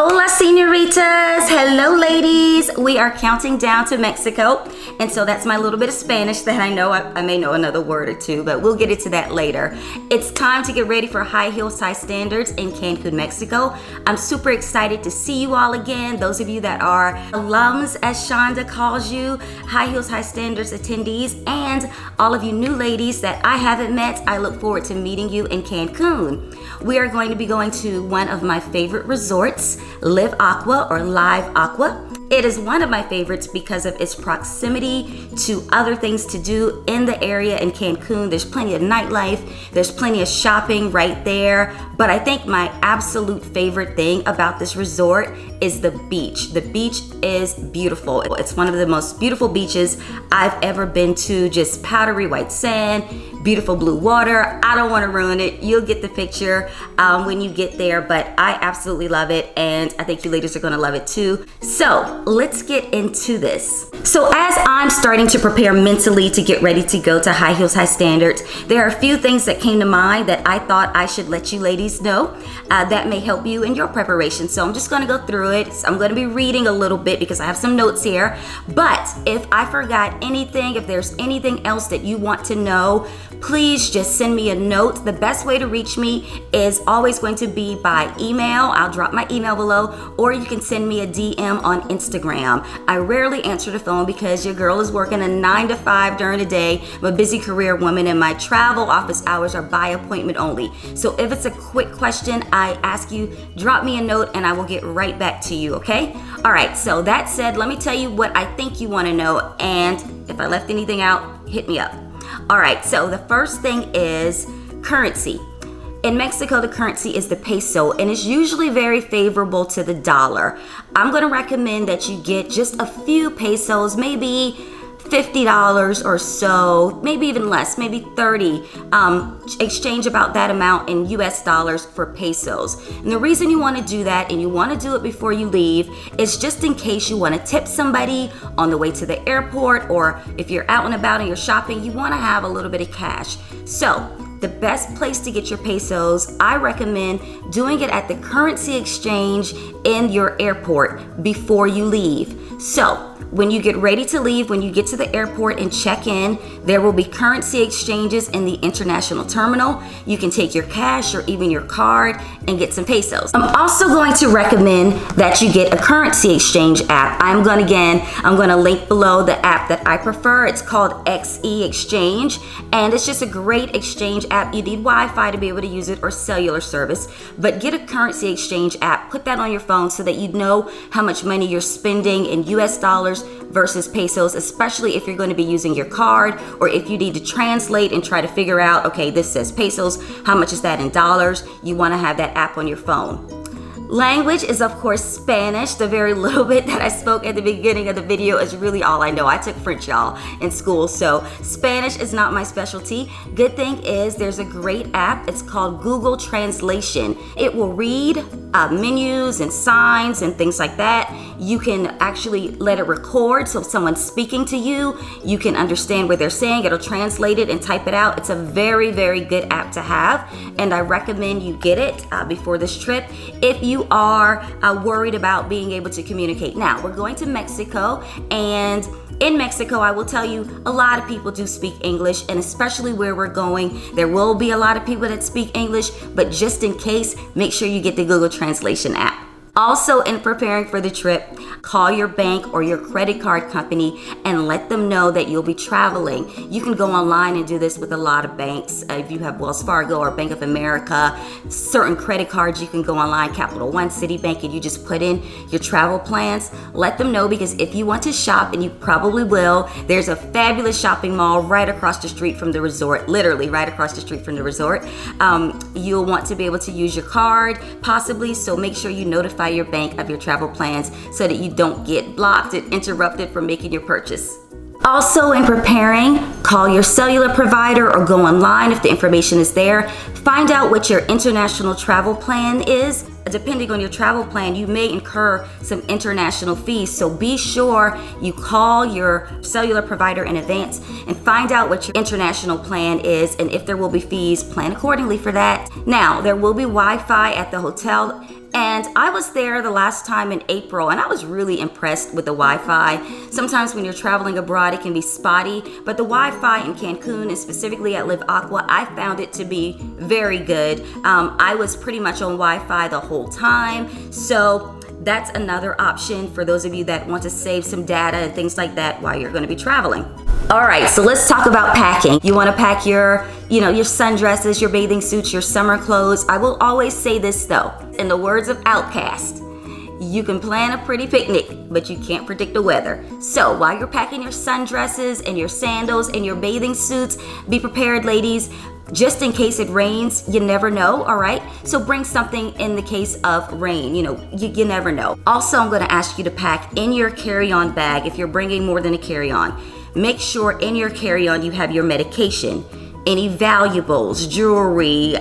Hola, señoritas. Hello, ladies. We are counting down to Mexico. And so that's my little bit of Spanish that I know. I may know another word or two, but we'll get into that later. It's time to get ready for High Heels, High Standards in Cancun, Mexico. I'm super excited to see you all again. Those of you that are alums, as Shonda calls you, High Heels, High Standards attendees, and all of you new ladies that I haven't met, I look forward to meeting you in Cancun. We are going to be going to one of my favorite resorts, Live Aqua or Live Aqua. It is one of my favorites because of its proximity to other things to do in the area in Cancun. There's plenty of nightlife, there's plenty of shopping right there. But I think my absolute favorite thing about this resort is the beach. The beach is beautiful. It's one of the most beautiful beaches I've ever been to. Just powdery white sand, beautiful blue water. I don't want to ruin it. You'll get the picture when you get there, but I absolutely love it, and I think you ladies are going to love it too. So let's get into this. So as I'm starting to prepare mentally to get ready to go to High Heels, High Standards, there are a few things that came to mind that I thought I should let you ladies know that may help you in your preparation. So I'm just going to go through it. I'm going to be reading a little bit because I have some notes here. But if I forgot anything, if there's anything else that you want to know, please just send me a note. The best way to reach me is always going to be by email. I'll drop my email below, or you can send me a DM on Instagram. I rarely answer the phone because your girl is working a 9 to 5 during the day. I'm a busy career woman, and my travel office hours are by appointment only. So if it's a quick question, I ask you, drop me a note and I will get right back to you, okay? All right, so that said, let me tell you what I think you want to know, and if I left anything out, hit me up. All right, so the first thing is currency. In Mexico, the currency is the peso, and it's usually very favorable to the dollar. I'm going to recommend that you get just a few pesos, maybe $50 or so, maybe even less, maybe 30. Exchange about that amount in US dollars for pesos. And the reason you want to do that, and you want to do it before you leave, is just in case you want to tip somebody on the way to the airport, or if you're out and about and you're shopping, you want to have a little bit of cash. So the best place to get your pesos, I recommend doing it at the currency exchange in your airport before you leave. So when you get ready to leave, when you get to the airport and check in, there will be currency exchanges in the international terminal. You can take your cash or even your card and get some pesos. I'm also going to recommend that you get a currency exchange app. I'm going to link below the app that I prefer. It's called I.C.E Exchange, and it's just a great exchange app. You need Wi-Fi to be able to use it, or cellular service, but get a currency exchange app. Put that on your phone so that you know how much money you're spending in US dollars versus pesos, especially if you're going to be using your card, or if you need to translate and try to figure out, okay, this says pesos, how much is that in dollars? You want to have that app on your phone. Language is, of course, Spanish. The very little bit that I spoke at the beginning of the video is really all I know. I took French, y'all, in school, so Spanish is not my specialty. Good thing is there's a great app. It's called Google Translation. It will read menus and signs and things like that. You can actually let it record, so if someone's speaking to you, you can understand what they're saying. It'll translate it and type it out. It's a very, very good app to have, and I recommend you get it before this trip if you are worried about being able to communicate. Now, we're going to Mexico, and in Mexico, I will tell you, a lot of people do speak English, and especially where we're going, there will be a lot of people that speak English, but just in case, make sure you get the Google Translation app. Also, in preparing for the trip, call your bank or your credit card company and let them know that you'll be traveling. You can go online and do this with a lot of banks. If you have Wells Fargo or Bank of America, certain credit cards, you can go online, Capital One, Citibank, and you just put in your travel plans. Let them know, because if you want to shop, and you probably will, there's a fabulous shopping mall right across the street from the resort, literally right across the street from the resort. You'll want to be able to use your card, possibly, so make sure you notify your bank of your travel plans so that you don't get blocked and interrupted from making your purchase. Also, in preparing, call your cellular provider or go online if the information is there. Find out what your international travel plan is. Depending on your travel plan, you may incur some international fees, so be sure you call your cellular provider in advance and find out what your international plan is, and if there will be fees, plan accordingly for that. Now, there will be Wi-Fi at the hotel And I was there the last time in April, and I was really impressed with the Wi-Fi. Sometimes when you're traveling abroad, it can be spotty, but the Wi-Fi in Cancun, and specifically at Live Aqua, I found it to be very good. I was pretty much on Wi-Fi the whole time, so that's another option for those of you that want to save some data and things like that while you're going to be traveling. All right, so let's talk about packing. You want to pack your sundresses, your bathing suits, your summer clothes. I will always say this though, in the words of Outkast, you can plan a pretty picnic, but you can't predict the weather. So while you're packing your sundresses and your sandals and your bathing suits, be prepared, ladies. Just in case it rains, you never know, all right? So bring something in the case of rain, you never know. Also, I'm gonna ask you to pack in your carry-on bag if you're bringing more than a carry-on. Make sure in your carry-on you have your medication, any valuables, jewelry,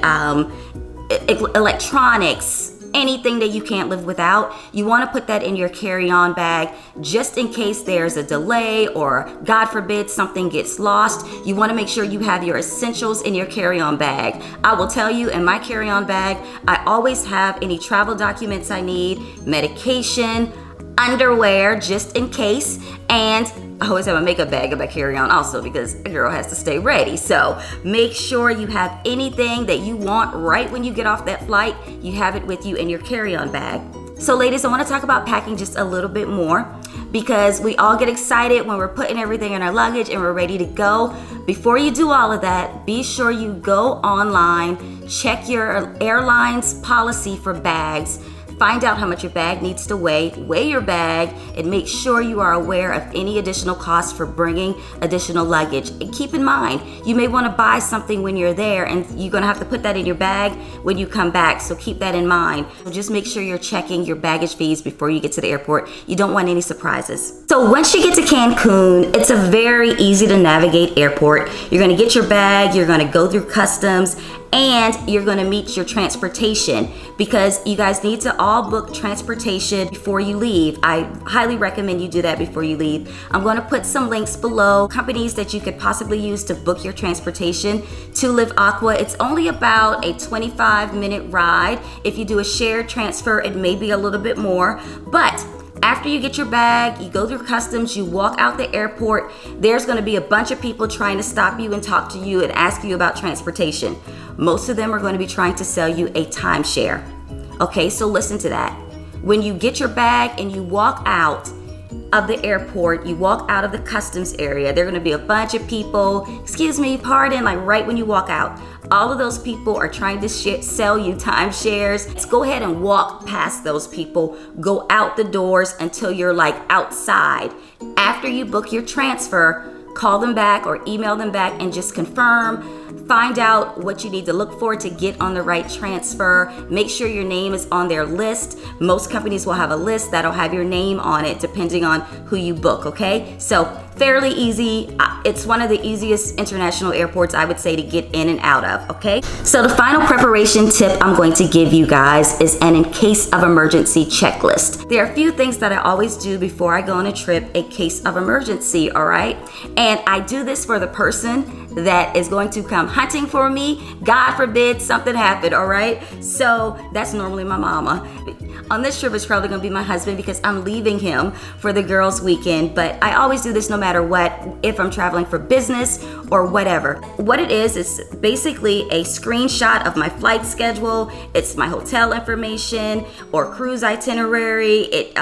electronics, anything that you can't live without. You want to put that in your carry-on bag just in case there's a delay or, God forbid, something gets lost. You want to make sure you have your essentials in your carry-on bag. I will tell you, in my carry-on bag, I always have any travel documents I need, medication, underwear just in case, and I always have a makeup bag in my carry-on also because a girl has to stay ready. So make sure you have anything that you want right when you get off that flight, you have it with you in your carry-on bag. So ladies, I want to talk about packing just a little bit more because we all get excited when we're putting everything in our luggage and we're ready to go. Before you do all of that, be sure you go online, check your airline's policy for bags, find out how much your bag needs to weigh your bag, and make sure you are aware of any additional costs for bringing additional luggage. And keep in mind, you may want to buy something when you're there and you're going to have to put that in your bag when you come back, so keep that in mind. So just make sure you're checking your baggage fees before you get to the airport. You don't want any surprises. So once you get to Cancun, it's a very easy to navigate airport. You're going to get your bag, you're going to go through customs, and you're going to meet your transportation because you guys need to all book transportation before you leave. I highly recommend you do that before you leave. I'm going to put some links below, companies that you could possibly use to book your transportation to Live Aqua. It's only about a 25-minute ride. If you do a shared transfer, it may be a little bit more, but after you get your bag, you go through customs, you walk out the airport, there's going to be a bunch of people trying to stop you and talk to you and ask you about transportation. Most of them are going to be trying to sell you a timeshare. Okay, so listen to that. When you get your bag and you walk out of the airport, you walk out of the customs area, there are going to be a bunch of people, excuse me, pardon, like right when you walk out. All of those people are trying to sell you timeshares. Let's go ahead and walk past those people. Go out the doors until you're like outside. After you book your transfer, call them back or email them back and just confirm. Find out what you need to look for to get on the right transfer. Make sure your name is on their list. Most companies will have a list that'll have your name on it depending on who you book, okay? So fairly easy. It's one of the easiest international airports, I would say, to get in and out of, okay? So the final preparation tip I'm going to give you guys is an in case of emergency checklist. There are a few things that I always do before I go on a trip in case of emergency, all right? And I do this for the person that is going to come hunting for me. God forbid something happened, all right? So that's normally my mama. On this trip, it's probably gonna be my husband because I'm leaving him for the girls' weekend, but I always do this no matter what, if I'm traveling for business or whatever. What it is basically a screenshot of my flight schedule. It's my hotel information or cruise itinerary. It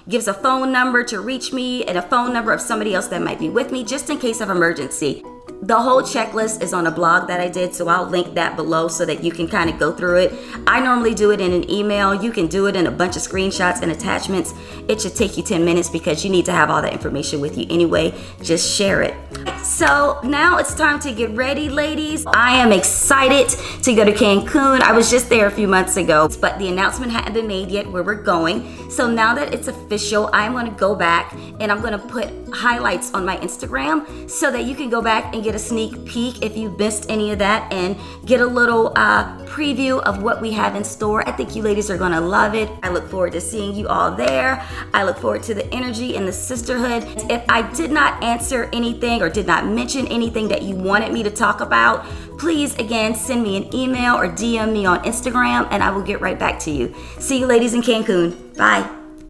gives a phone number to reach me and a phone number of somebody else that might be with me just in case of emergency. The whole checklist is on a blog that I did, so I'll link that below so that you can kind of go through it. I normally do it in an email. You can do it in a bunch of screenshots and attachments. It should take you 10 minutes because you need to have all that information with you anyway. Just share it. So now it's time to get ready, ladies. I am excited to go to Cancun. I was just there a few months ago, but the announcement hadn't been made yet where we're going. So now that it's official, I'm going to go back and I'm going to put highlights on my Instagram so that you can go back and get a sneak peek if you missed any of that and get a little preview of what we have in store. I think you ladies are gonna love it. I look forward to seeing you all there. I look forward to the energy and the sisterhood. If I did not answer anything or did not mention anything that you wanted me to talk about, please again send me an email or DM me on Instagram and I will get right back to you. See you ladies in Cancun. Bye.